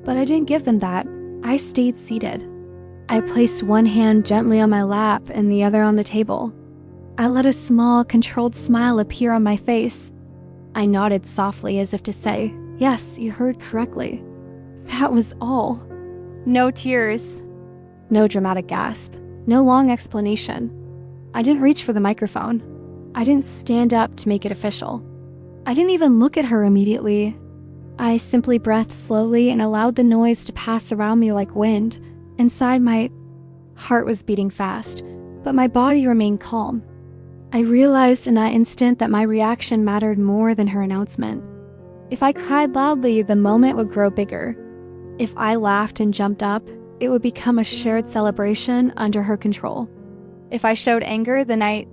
But I didn't give them that. I stayed seated. I placed one hand gently on my lap and the other on the table. I let a small, controlled smile appear on my face. I nodded softly as if to say, "Yes, you heard correctly." That was all. No tears. No dramatic gasp. No long explanation. I didn't reach for the microphone. I didn't stand up to make it official. I didn't even look at her immediately. I simply breathed slowly and allowed the noise to pass around me like wind. Inside, my heart was beating fast, but my body remained calm. I realized in that instant that my reaction mattered more than her announcement. If I cried loudly, the moment would grow bigger. If I laughed and jumped up, it would become a shared celebration under her control. If I showed anger, the night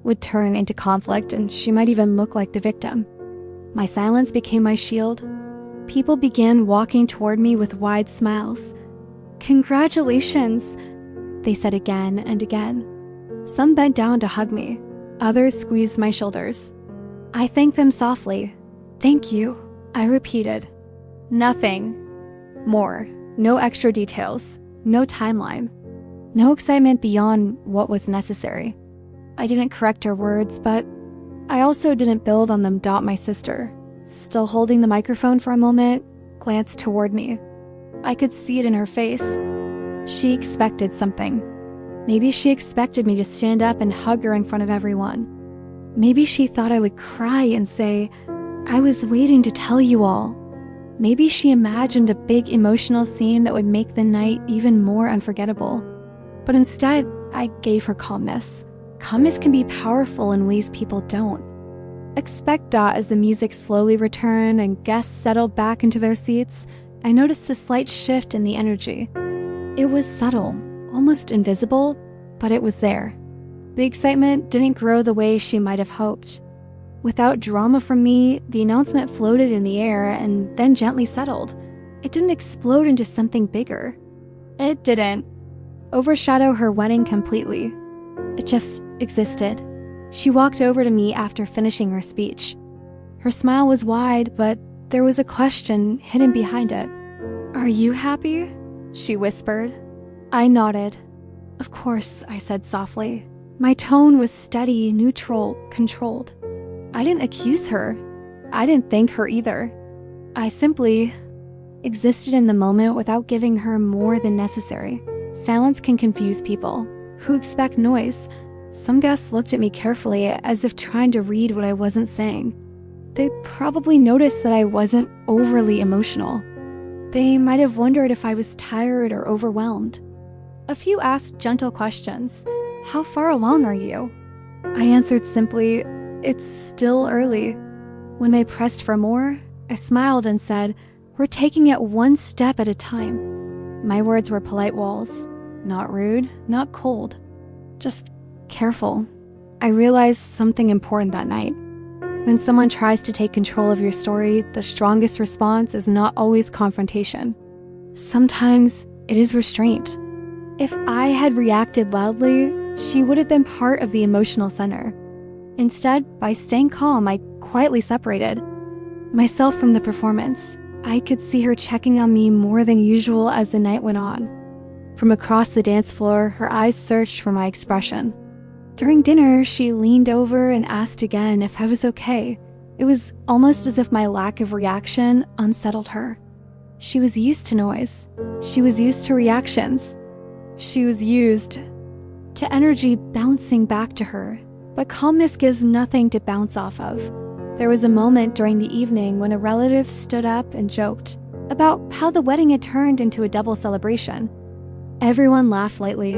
would turn into conflict, and she might even look like the victim. My silence became my shield. People began walking toward me with wide smiles. "Congratulations," they said again and again. Some bent down to hug me. Others squeezed my shoulders. I thanked them softly. "Thank you," I repeated. Nothing more. No extra details. No timeline. No excitement beyond what was necessary. I didn't correct her words, but I also didn't build on them. My sister, still holding the microphone for a moment, glanced toward me. I could see it in her face. She expected something. Maybe she expected me to stand up and hug her in front of everyone. Maybe she thought I would cry and say, "I was waiting to tell you all." Maybe she imagined a big emotional scene that would make the night even more unforgettable. But instead, I gave her calmness. Calmness can be powerful in ways people don't. Expect as the music slowly returned and guests settled back into their seats, I noticed a slight shift in the energy. It was subtle, almost invisible, but it was there. The excitement didn't grow the way she might have hoped. Without drama from me, the announcement floated in the air and then gently settled. It didn't explode into something bigger. It didn't overshadow her wedding completely. It just existed. She walked over to me after finishing her speech. Her smile was wide, but there was a question hidden behind it. "Are you happy?" she whispered. I nodded. "Of course," I said softly. My tone was steady, neutral, controlled. I didn't accuse her. I didn't thank her either. I simply existed in the moment without giving her more than necessary. Silence can confuse people who expect noise. Some guests looked at me carefully, as if trying to read what I wasn't saying. They probably noticed that I wasn't overly emotional. They might have wondered if I was tired or overwhelmed. A few asked gentle questions. "How far along are you?" I answered simply, "It's still early." When they pressed for more, I smiled and said, "We're taking it one step at a time." My words were polite walls, not rude, not cold, just careful. I realized something important that night. When someone tries to take control of your story, the strongest response is not always confrontation. Sometimes it is restraint. If I had reacted loudly, she would have been part of the emotional center. Instead, by staying calm, I quietly separated myself from the performance. I could see her checking on me more than usual as the night went on. From across the dance floor, her eyes searched for my expression. During dinner, she leaned over and asked again if I was okay. It was almost as if my lack of reaction unsettled her. She was used to noise. She was used to reactions. She was used to energy bouncing back to her. But calmness gives nothing to bounce off of. There was a moment during the evening when a relative stood up and joked about how the wedding had turned into a double celebration. Everyone laughed lightly.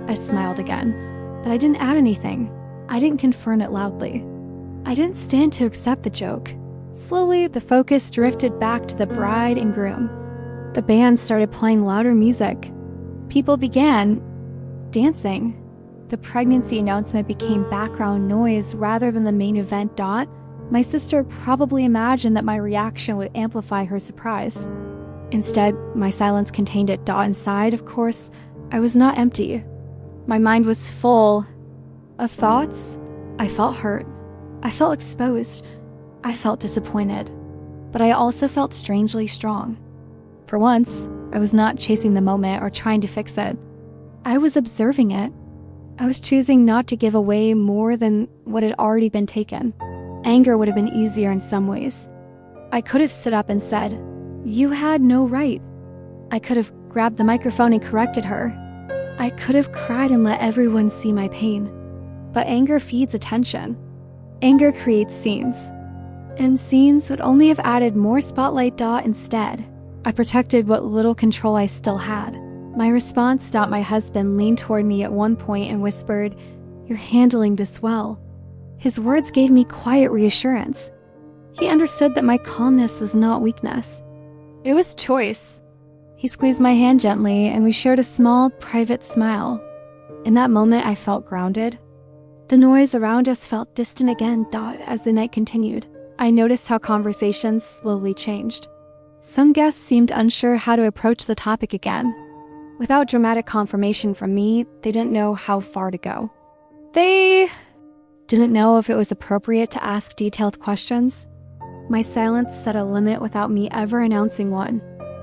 I smiled again, but I didn't add anything. I didn't confirm it loudly. I didn't stand to accept the joke. Slowly, the focus drifted back to the bride and groom. The band started playing louder music. People began dancing. The pregnancy announcement became background noise rather than the main event. My sister probably imagined that my reaction would amplify her surprise. Instead, my silence contained it. Inside, of course, I was not empty. My mind was full of thoughts. I felt hurt. I felt exposed. I felt disappointed. But I also felt strangely strong. For once, I was not chasing the moment or trying to fix it. I was observing it. I was choosing not to give away more than what had already been taken. Anger would have been easier in some ways. I could have stood up and said, "You had no right." I could have grabbed the microphone and corrected her. I could have cried and let everyone see my pain. But anger feeds attention. Anger creates scenes. And scenes would only have added more spotlight. Instead, I protected what little control I still had. My response. My husband leaned toward me at one point and whispered, "You're handling this well." His words gave me quiet reassurance. He understood that my calmness was not weakness. It was choice. He squeezed my hand gently, and we shared a small, private smile. In that moment, I felt grounded. The noise around us felt distant again. As the night continued, I noticed how conversations slowly changed. Some guests seemed unsure how to approach the topic again. Without dramatic confirmation from me, they didn't know how far to go. They didn't know if it was appropriate to ask detailed questions. My silence set a limit without me ever announcing one.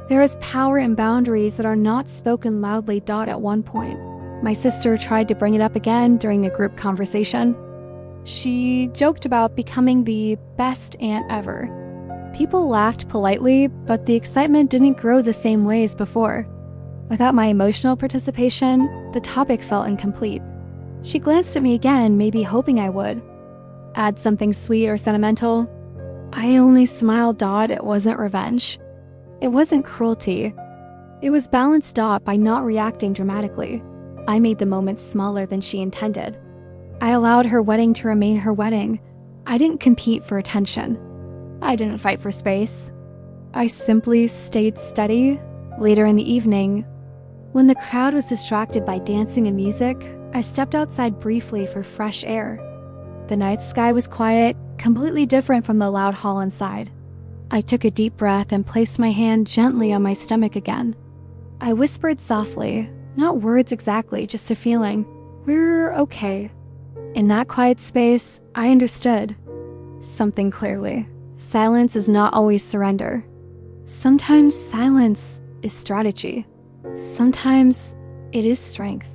There is power in boundaries that are not spoken loudly. At one point, my sister tried to bring it up again during a group conversation. She joked about becoming the best aunt ever. People laughed politely, but the excitement didn't grow the same way as before. Without my emotional participation, the topic felt incomplete. She glanced at me again, maybe hoping I would add something sweet or sentimental. I only smiled. It wasn't revenge. It wasn't cruelty. It was balanced. By not reacting dramatically, I made the moment smaller than she intended. I allowed her wedding to remain her wedding. I didn't compete for attention. I didn't fight for space. I simply stayed steady. Later in the evening, when the crowd was distracted by dancing and music, I stepped outside briefly for fresh air. The night sky was quiet, completely different from the loud hall inside. I took a deep breath and placed my hand gently on my stomach again. I whispered softly, not words exactly, just a feeling. "We're okay." In that quiet space, I understood something clearly. Silence is not always surrender. Sometimes silence is strategy. Sometimes it is strength.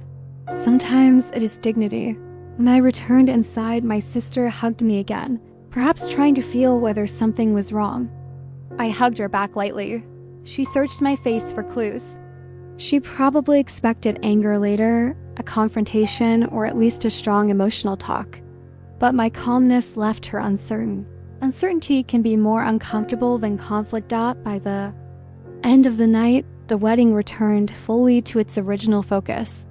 Sometimes it is dignity. When I returned inside, my sister hugged me again, perhaps trying to feel whether something was wrong. I hugged her back lightly. She searched my face for clues. She probably expected anger later, a confrontation, or at least a strong emotional talk. But my calmness left her uncertain. Uncertainty can be more uncomfortable than conflict. By the end of the night, the wedding returned fully to its original focus.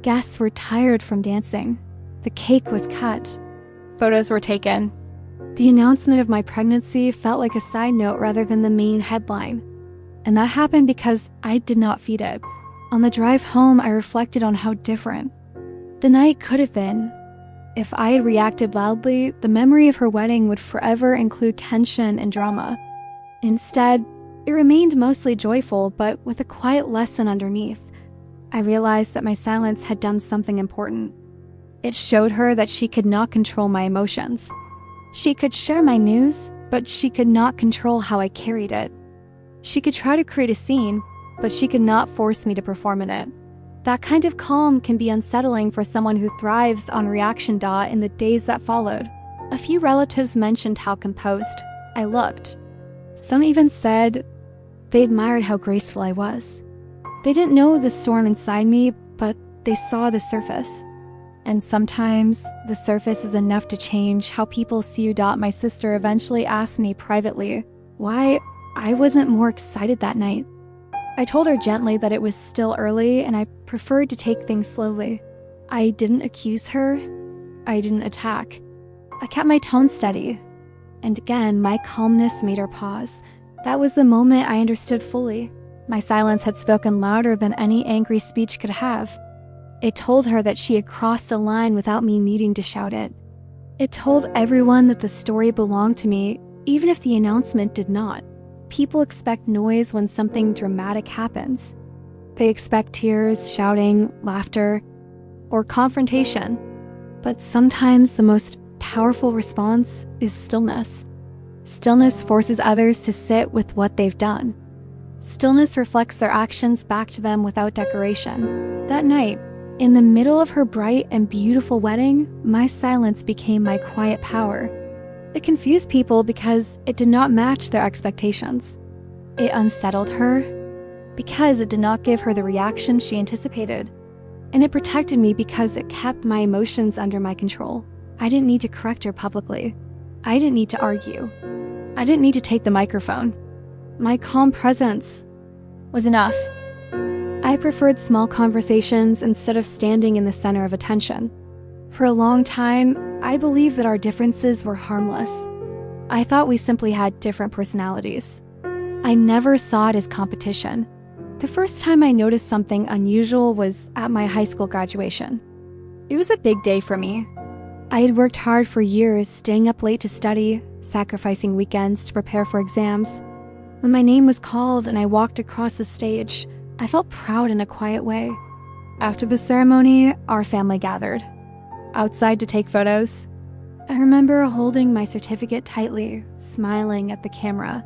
Guests were tired from dancing. The cake was cut. Photos were taken. The announcement of my pregnancy felt like a side note rather than the main headline. And that happened because I did not feed it. On the drive home, I reflected on how different the night could have been. If I had reacted loudly, the memory of her wedding would forever include tension and drama. Instead, it remained mostly joyful, but with a quiet lesson underneath. I realized that my silence had done something important. It showed her that she could not control my emotions. She could share my news, but she could not control how I carried it. She could try to create a scene, but she could not force me to perform in it. That kind of calm can be unsettling for someone who thrives on reaction. In the days that followed, a few relatives mentioned how composed I looked. Some even said they admired how graceful I was. They didn't know the storm inside me, but they saw the surface. And sometimes the surface is enough to change how people see you. My sister eventually asked me privately why I wasn't more excited that night. I told her gently that it was still early and I preferred to take things slowly. I didn't accuse her. I didn't attack. I kept my tone steady. And again, my calmness made her pause. That was the moment I understood fully. My silence had spoken louder than any angry speech could have. It told her that she had crossed a line without me needing to shout it. It told everyone that the story belonged to me, even if the announcement did not. People expect noise when something dramatic happens. They expect tears, shouting, laughter, or confrontation. But sometimes the most powerful response is stillness. Stillness forces others to sit with what they've done. Stillness reflects their actions back to them without decoration. That night, in the middle of her bright and beautiful wedding, my silence became my quiet power. It confused people because it did not match their expectations. It unsettled her because it did not give her the reaction she anticipated. And it protected me because it kept my emotions under my control. I didn't need to correct her publicly. I didn't need to argue. I didn't need to take the microphone. My calm presence was enough. I preferred small conversations instead of standing in the center of attention. For a long time, I believed that our differences were harmless. I thought we simply had different personalities. I never saw it as competition. The first time I noticed something unusual was at my high school graduation. It was a big day for me. I had worked hard for years, staying up late to study, sacrificing weekends to prepare for exams. When my name was called and I walked across the stage, I felt proud in a quiet way. After the ceremony, our family gathered outside to take photos. I remember holding my certificate tightly, smiling at the camera.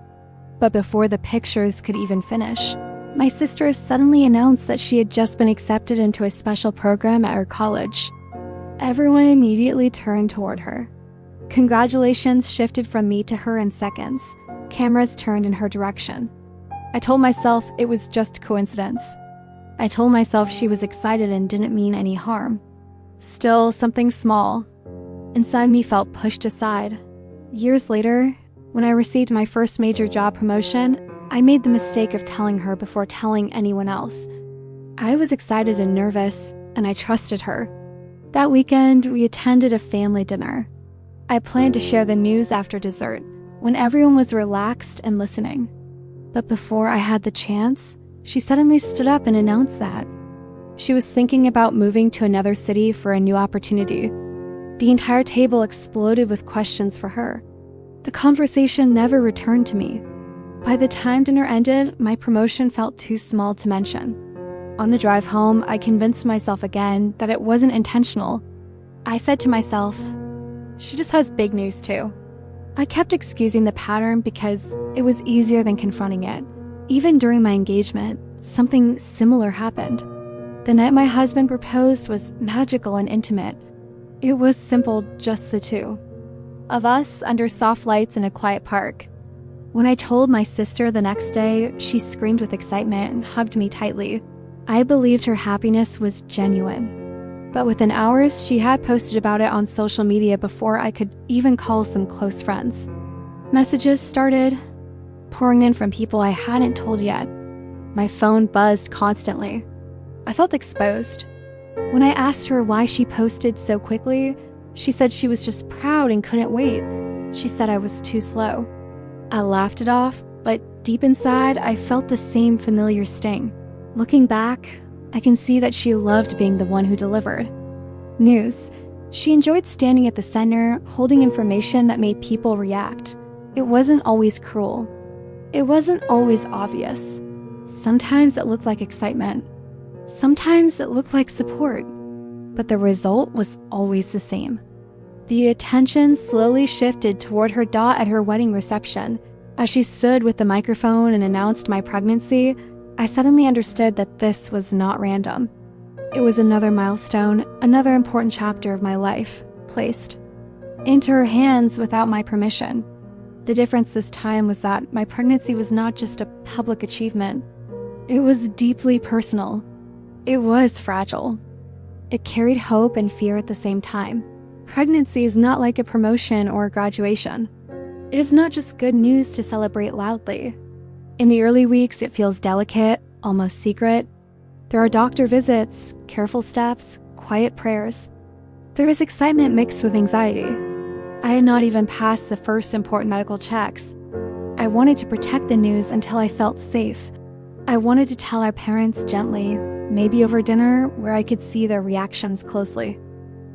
But before the pictures could even finish, my sister suddenly announced that she had just been accepted into a special program at her college. Everyone immediately turned toward her. Congratulations shifted from me to her in seconds. Cameras turned in her direction. I told myself it was just coincidence. I told myself she was excited and didn't mean any harm. Still, something small inside me felt pushed aside. Years later, when I received my first major job promotion, I made the mistake of telling her before telling anyone else. I was excited and nervous, and I trusted her. That weekend, we attended a family dinner. I planned to share the news after dessert, when everyone was relaxed and listening. But before I had the chance, she suddenly stood up and announced that she was thinking about moving to another city for a new opportunity. The entire table exploded with questions for her. The conversation never returned to me. By the time dinner ended, my promotion felt too small to mention. On the drive home, I convinced myself again that it wasn't intentional. I said to myself, she just has big news too. I kept excusing the pattern because it was easier than confronting it. Even during my engagement, something similar happened. The night my husband proposed was magical and intimate. It was simple, just the two of us under soft lights in a quiet park. When I told my sister the next day, she screamed with excitement and hugged me tightly. I believed her happiness was genuine. But within hours, she had posted about it on social media before I could even call some close friends. Messages started pouring in from people I hadn't told yet. My phone buzzed constantly. I felt exposed. When I asked her why she posted so quickly, she said she was just proud and couldn't wait. She said I was too slow. I laughed it off, but deep inside, I felt the same familiar sting. Looking back, I can see that she loved being the one who delivered news. She enjoyed standing at the center, holding information that made people react. It wasn't always cruel. It wasn't always obvious. Sometimes it looked like excitement. Sometimes it looked like support. But the result was always the same. The attention slowly shifted toward her dot at her wedding reception. As she stood with the microphone and announced my pregnancy, I suddenly understood that this was not random. It was another milestone, another important chapter of my life, placed into her hands without my permission. The difference this time was that my pregnancy was not just a public achievement. It was deeply personal. It was fragile. It carried hope and fear at the same time. Pregnancy is not like a promotion or a graduation. It is not just good news to celebrate loudly. In the early weeks, it feels delicate, almost secret. There are doctor visits, careful steps, quiet prayers. There is excitement mixed with anxiety. I had not even passed the first important medical checks. I wanted to protect the news until I felt safe. I wanted to tell our parents gently, maybe over dinner where I could see their reactions closely.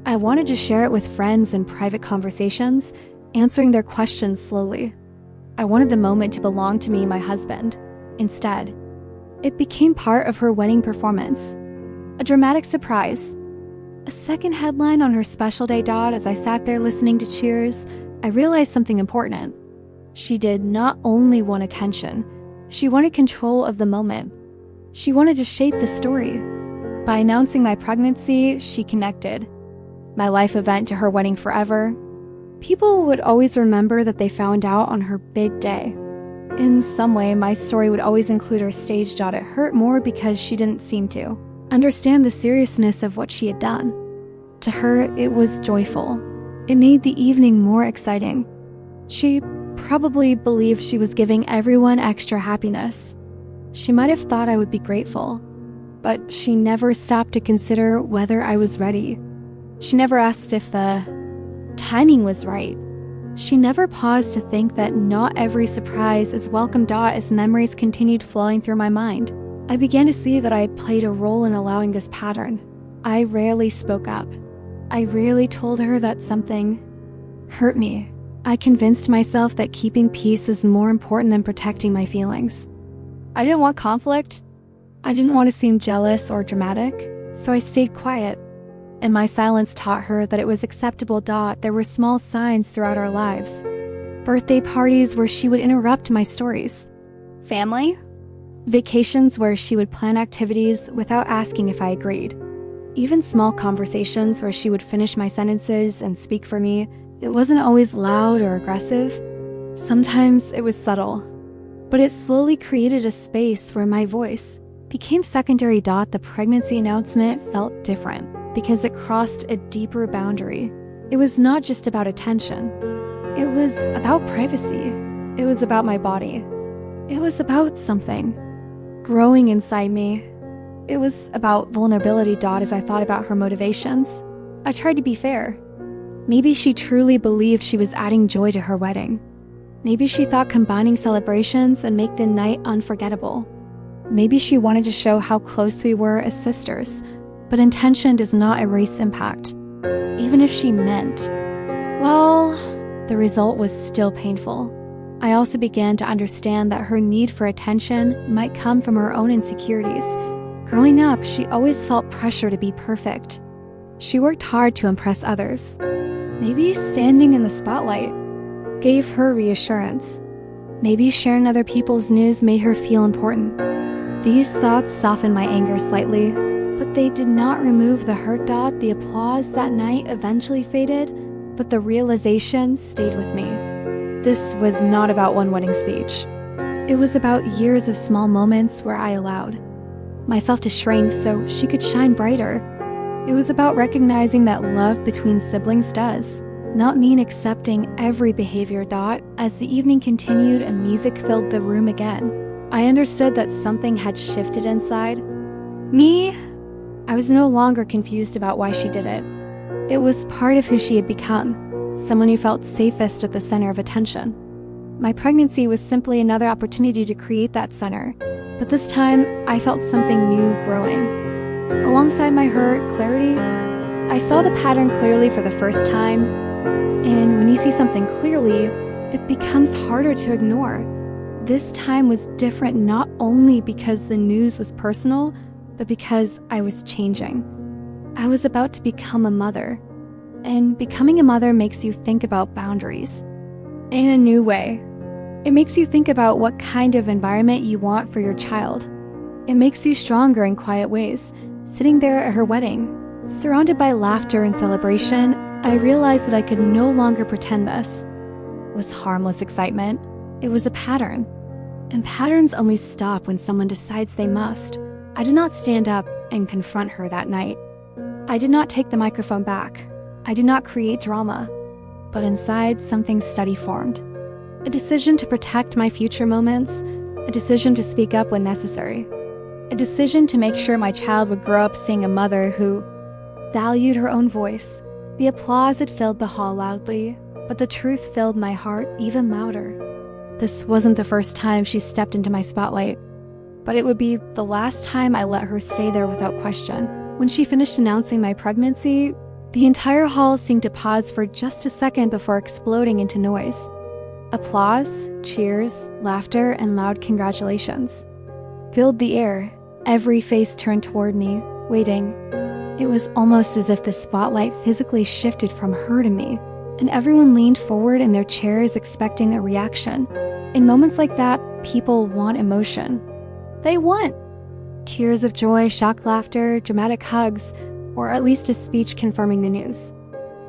I wanted to share it with friends in private conversations, answering their questions slowly. I wanted the moment to belong to me and my husband. Instead, it became part of her wedding performance. A dramatic surprise. A second headline on her special day dot. As I sat there listening to cheers, I realized something important. She did not only want attention, She wanted control of the moment. She wanted to shape the story. By announcing my pregnancy, she connected my life event to her wedding forever. People would always remember that they found out on her big day. In some way, my story would always include her staged out. It hurt more because she didn't seem to understand the seriousness of what she had done. To her, it was joyful. It made the evening more exciting. She probably believed she was giving everyone extra happiness. She might have thought I would be grateful, but she never stopped to consider whether I was ready. She never asked if the timing was right. She never paused to think that not every surprise is welcomed out as memories continued flowing through my mind. I began to see that I played a role in allowing this pattern. I rarely spoke up. I rarely told her that something hurt me. I convinced myself that keeping peace was more important than protecting my feelings. I didn't want conflict. I didn't want to seem jealous or dramatic, so I stayed quiet. And my silence taught her that it was acceptable. There were small signs throughout our lives. Birthday parties where she would interrupt my stories. Family. Vacations where she would plan activities without asking if I agreed. Even small conversations where she would finish my sentences and speak for me. It wasn't always loud or aggressive. Sometimes it was subtle. But it slowly created a space where my voice became secondary. The pregnancy announcement felt different because it crossed a deeper boundary. It was not just about attention. It was about privacy. It was about my body. It was about something growing inside me. It was about vulnerability. As I thought about her motivations, I tried to be fair. Maybe she truly believed she was adding joy to her wedding. Maybe she thought combining celebrations would make the night unforgettable. Maybe she wanted to show how close we were as sisters. But intention does not erase impact. Even if she meant, well, the result was still painful. I also began to understand that her need for attention might come from her own insecurities. Growing up, she always felt pressure to be perfect. She worked hard to impress others. Maybe standing in the spotlight gave her reassurance. Maybe sharing other people's news made her feel important. These thoughts softened my anger slightly, but they did not remove the hurt. The applause that night eventually faded, but the realization stayed with me. This was not about one wedding speech. It was about years of small moments where I allowed myself to shrink so she could shine brighter. It was about recognizing that love between siblings does not mean accepting every behavior. As the evening continued and music filled the room again, I understood that something had shifted inside me. I was no longer confused about why she did it. It was part of who she had become, someone who felt safest at the center of attention. My pregnancy was simply another opportunity to create that center, but this time I felt something new growing. Alongside my hurt, clarity, I saw the pattern clearly for the first time, and when you see something clearly, it becomes harder to ignore. This time was different not only because the news was personal, but because I was changing. I was about to become a mother, and becoming a mother makes you think about boundaries in a new way. It makes you think about what kind of environment you want for your child. It makes you stronger in quiet ways. Sitting there at her wedding, surrounded by laughter and celebration, I realized that I could no longer pretend this was harmless excitement. It was a pattern, and patterns only stop when someone decides they must. I did not stand up and confront her that night. I did not take the microphone back. I did not create drama. But inside, something steady formed. A decision to protect my future moments. A decision to speak up when necessary. A decision to make sure my child would grow up seeing a mother who valued her own voice. The applause had filled the hall loudly, but the truth filled my heart even louder. This wasn't the first time she stepped into my spotlight, but it would be the last time I let her stay there without question. When she finished announcing my pregnancy, the entire hall seemed to pause for just a second before exploding into noise. Applause, cheers, laughter, and loud congratulations filled the air. Every face turned toward me, waiting. It was almost as if the spotlight physically shifted from her to me, and everyone leaned forward in their chairs expecting a reaction. In moments like that, people want emotion. They want tears of joy, shocked laughter, dramatic hugs, or at least a speech confirming the news.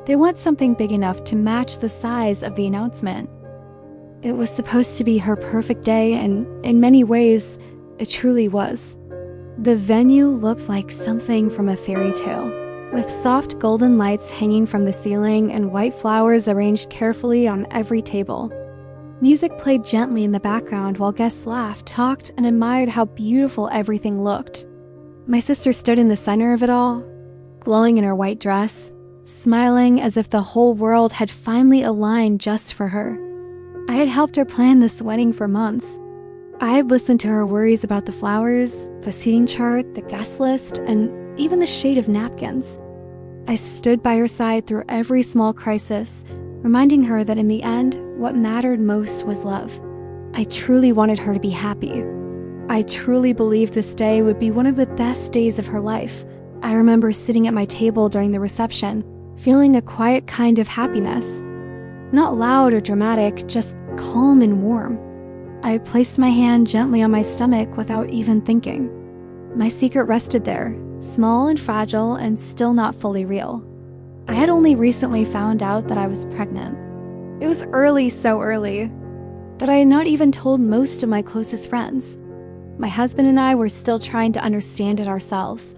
They want something big enough to match the size of the announcement. It was supposed to be her perfect day, and in many ways, it truly was. The venue looked like something from a fairy tale, with soft golden lights hanging from the ceiling and white flowers arranged carefully on every table. Music played gently in the background while guests laughed, talked, and admired how beautiful everything looked. My sister stood in the center of it all, glowing in her white dress, smiling as if the whole world had finally aligned just for her. I had helped her plan this wedding for months. I had listened to her worries about the flowers, the seating chart, the guest list, and even the shade of napkins. I stood by her side through every small crisis, reminding her that in the end, what mattered most was love. I truly wanted her to be happy. I truly believed this day would be one of the best days of her life. I remember sitting at my table during the reception, feeling a quiet kind of happiness. Not loud or dramatic, just calm and warm. I placed my hand gently on my stomach without even thinking. My secret rested there, small and fragile and still not fully real. I had only recently found out that I was pregnant. It was early, so early, that I had not even told most of my closest friends. My husband and I were still trying to understand it ourselves.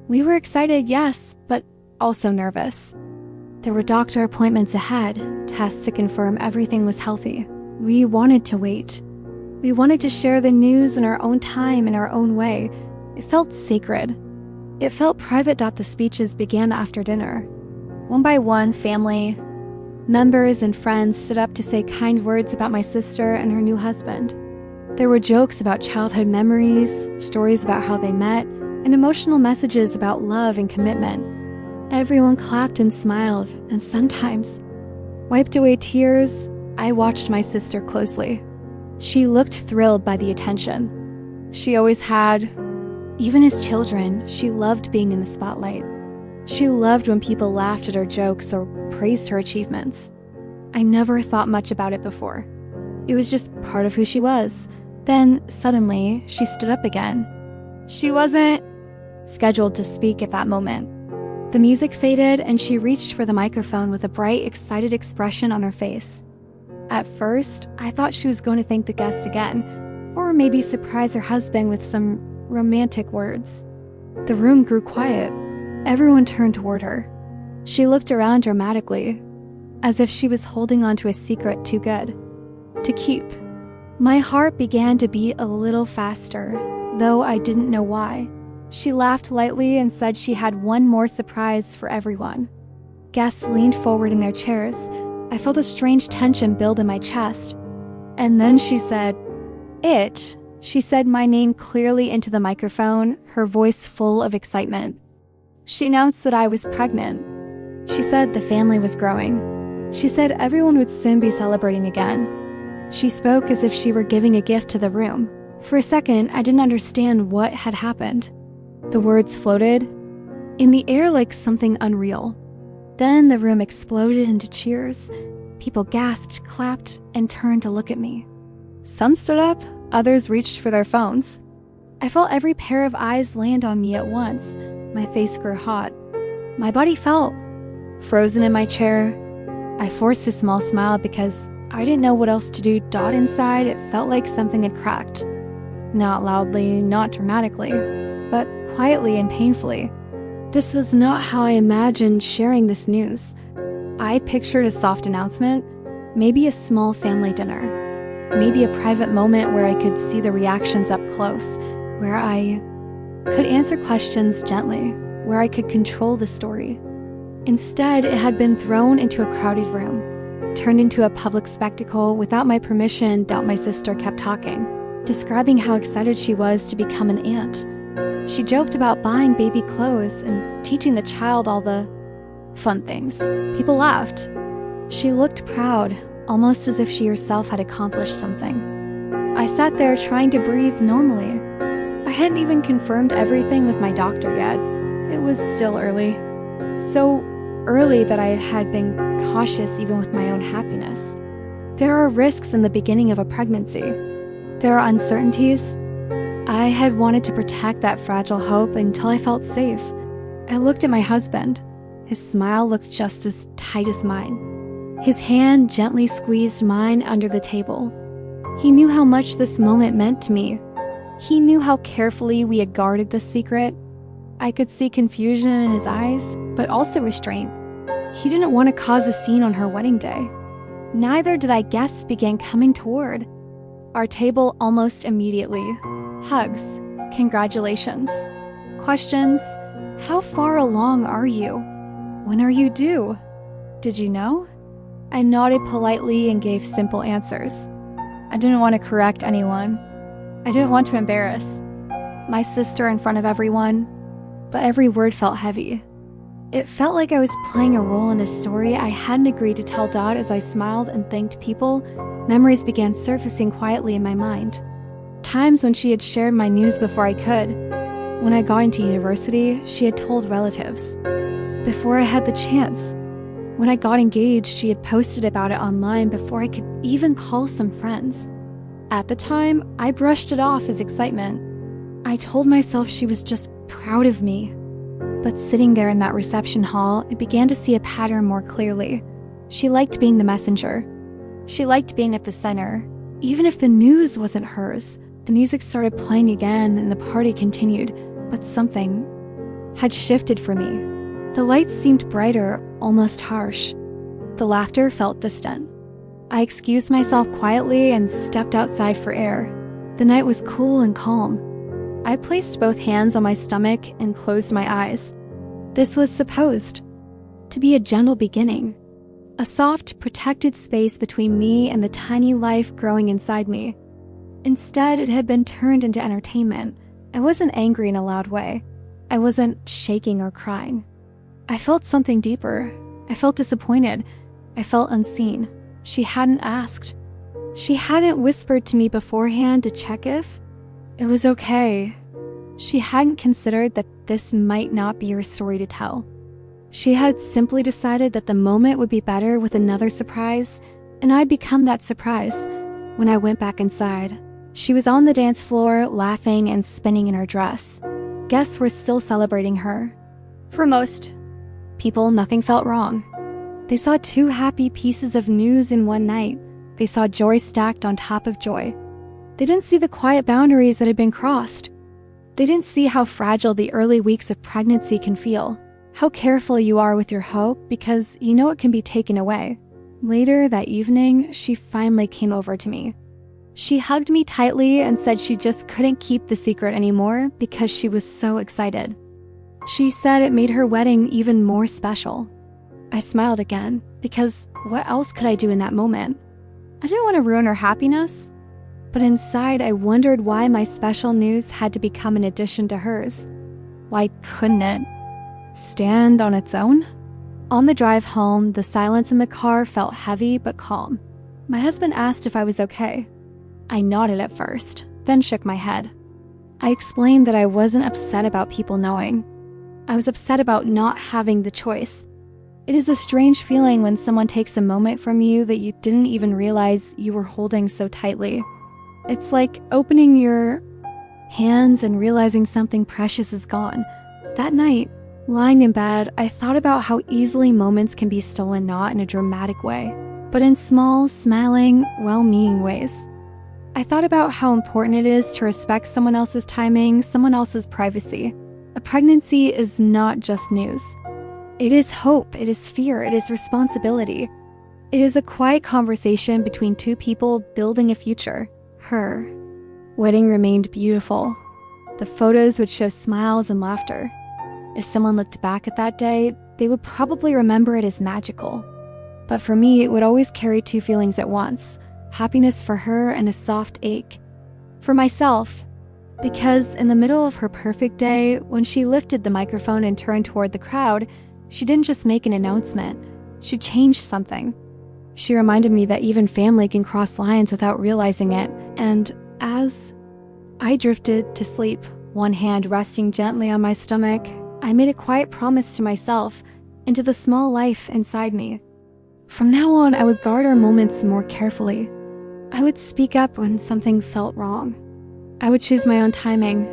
We were excited, yes, but also nervous. There were doctor appointments ahead, tests to confirm everything was healthy. We wanted to wait. We wanted to share the news in our own time, in our own way. It felt sacred. It felt private. The speeches began after dinner. One by one, family, members, and friends stood up to say kind words about my sister and her new husband. There were jokes about childhood memories, stories about how they met, and emotional messages about love and commitment. Everyone clapped and smiled, and sometimes wiped away tears. I watched my sister closely. She looked thrilled by the attention. She always had. Even as children, she loved being in the spotlight. She loved when people laughed at her jokes or praised her achievements. I never thought much about it before. It was just part of who she was. Then, suddenly, she stood up again. She wasn't scheduled to speak at that moment. The music faded, and she reached for the microphone with a bright, excited expression on her face. At first, I thought she was going to thank the guests again, or maybe surprise her husband with some romantic words. The room grew quiet. Everyone turned toward her. She looked around dramatically, as if she was holding on to a secret too good to keep. My heart began to beat a little faster, though I didn't know why. She laughed lightly and said she had one more surprise for everyone. Guests leaned forward in their chairs. I felt a strange tension build in my chest. And then she said, "It." She said my name clearly into the microphone, her voice full of excitement. She announced that I was pregnant. She said the family was growing. She said everyone would soon be celebrating again. She spoke as if she were giving a gift to the room. For a second, I didn't understand what had happened. The words floated in the air like something unreal. Then the room exploded into cheers. People gasped, clapped, and turned to look at me. Some stood up, others reached for their phones. I felt every pair of eyes land on me at once. My face grew hot. My body felt frozen in my chair. I forced a small smile because I didn't know what else to do. Inside, it felt like something had cracked. Not loudly, not dramatically, but quietly and painfully. This was not how I imagined sharing this news. I pictured a soft announcement, maybe a small family dinner. Maybe a private moment where I could see the reactions up close, where I could answer questions gently, where I could control the story. Instead, it had been thrown into a crowded room, turned into a public spectacle. Without my permission, my sister kept talking, describing how excited she was to become an aunt. She joked about buying baby clothes and teaching the child all the fun things. People laughed. She looked proud, almost as if she herself had accomplished something. I sat there trying to breathe normally. I hadn't even confirmed everything with my doctor yet. It was still early. So early that I had been cautious even with my own happiness. There are risks in the beginning of a pregnancy. There are uncertainties. I had wanted to protect that fragile hope until I felt safe. I looked at my husband. His smile looked just as tight as mine. His hand gently squeezed mine under the table. He knew how much this moment meant to me. He knew how carefully we had guarded this secret. I could see confusion in his eyes, but also restraint. He didn't want to cause a scene on her wedding day. Neither did I. Guests began coming toward our table almost immediately. Hugs, congratulations, questions, how far along are you? When are you due? Did you know? I nodded politely and gave simple answers. I didn't want to correct anyone. I didn't want to embarrass my sister in front of everyone, but every word felt heavy. It felt like I was playing a role in a story I hadn't agreed to tell Dot. As I smiled and thanked people, memories began surfacing quietly in my mind. Times when she had shared my news before I could. When I got into university, she had told relatives. Before I had the chance. When I got engaged, she had posted about it online before I could even call some friends. At the time, I brushed it off as excitement. I told myself she was just proud of me. But sitting there in that reception hall, I began to see a pattern more clearly. She liked being the messenger. She liked being at the center. Even if the news wasn't hers, the music started playing again and the party continued, but something had shifted for me. The lights seemed brighter, almost harsh. The laughter felt distant. I excused myself quietly and stepped outside for air. The night was cool and calm. I placed both hands on my stomach and closed my eyes. This was supposed to be a gentle beginning, a soft, protected space between me and the tiny life growing inside me. Instead, it had been turned into entertainment. I wasn't angry in a loud way. I wasn't shaking or crying. I felt something deeper. I felt disappointed. I felt unseen. She hadn't asked. She hadn't whispered to me beforehand to check if it was okay. She hadn't considered that this might not be her story to tell. She had simply decided that the moment would be better with another surprise, and I'd become that surprise. When I went back inside, she was on the dance floor, laughing and spinning in her dress. Guests were still celebrating her. For most people, nothing felt wrong. They saw two happy pieces of news in one night. They saw joy stacked on top of joy. They didn't see the quiet boundaries that had been crossed. They didn't see how fragile the early weeks of pregnancy can feel, how careful you are with your hope because you know it can be taken away. Later that evening, she finally came over to me. She hugged me tightly and said she just couldn't keep the secret anymore because she was so excited. She said it made her wedding even more special. I smiled again because what else could I do in that moment? I didn't want to ruin her happiness. But inside, I wondered why my special news had to become an addition to hers. Why couldn't it stand on its own? On the drive home, the silence in the car felt heavy but calm. My husband asked if I was okay. I nodded at first, then shook my head. I explained that I wasn't upset about people knowing. I was upset about not having the choice. It is a strange feeling when someone takes a moment from you that you didn't even realize you were holding so tightly. It's like opening your hands and realizing something precious is gone. That night, lying in bed, I thought about how easily moments can be stolen, not in a dramatic way, but in small, smiling, well-meaning ways. I thought about how important it is to respect someone else's timing, someone else's privacy. A pregnancy is not just news. It is hope, it is fear, it is responsibility. It is a quiet conversation between two people building a future. Her wedding remained beautiful. The photos would show smiles and laughter. If someone looked back at that day, they would probably remember it as magical. But for me, it would always carry two feelings at once, happiness for her and a soft ache for myself. Because in the middle of her perfect day, when she lifted the microphone and turned toward the crowd, she didn't just make an announcement, she changed something. She reminded me that even family can cross lines without realizing it, and as I drifted to sleep, one hand resting gently on my stomach, I made a quiet promise to myself and to the small life inside me. From now on, I would guard our moments more carefully. I would speak up when something felt wrong. I would choose my own timing,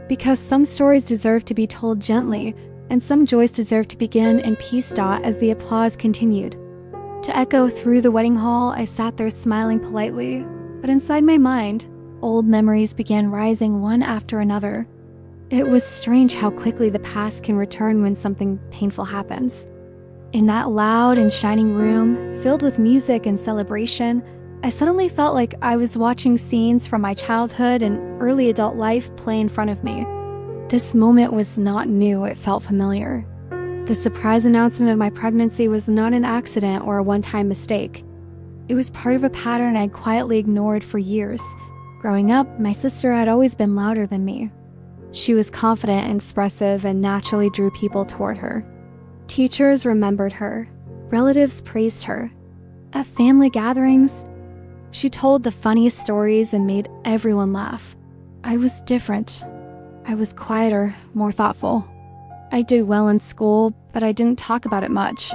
because some stories deserve to be told gently, and some joys deserve to begin in peace. As the applause continued to echo through the wedding hall, I sat there smiling politely, but inside my mind, old memories began rising one after another. It was strange how quickly the past can return when something painful happens. In that loud and shining room, filled with music and celebration, I suddenly felt like I was watching scenes from my childhood and early adult life play in front of me. This moment was not new, it felt familiar. The surprise announcement of my pregnancy was not an accident or a one-time mistake. It was part of a pattern I'd quietly ignored for years. Growing up, my sister had always been louder than me. She was confident and expressive and naturally drew people toward her. Teachers remembered her. Relatives praised her. At family gatherings, she told the funniest stories and made everyone laugh. I was different. I was quieter, more thoughtful. I did well in school, but I didn't talk about it much.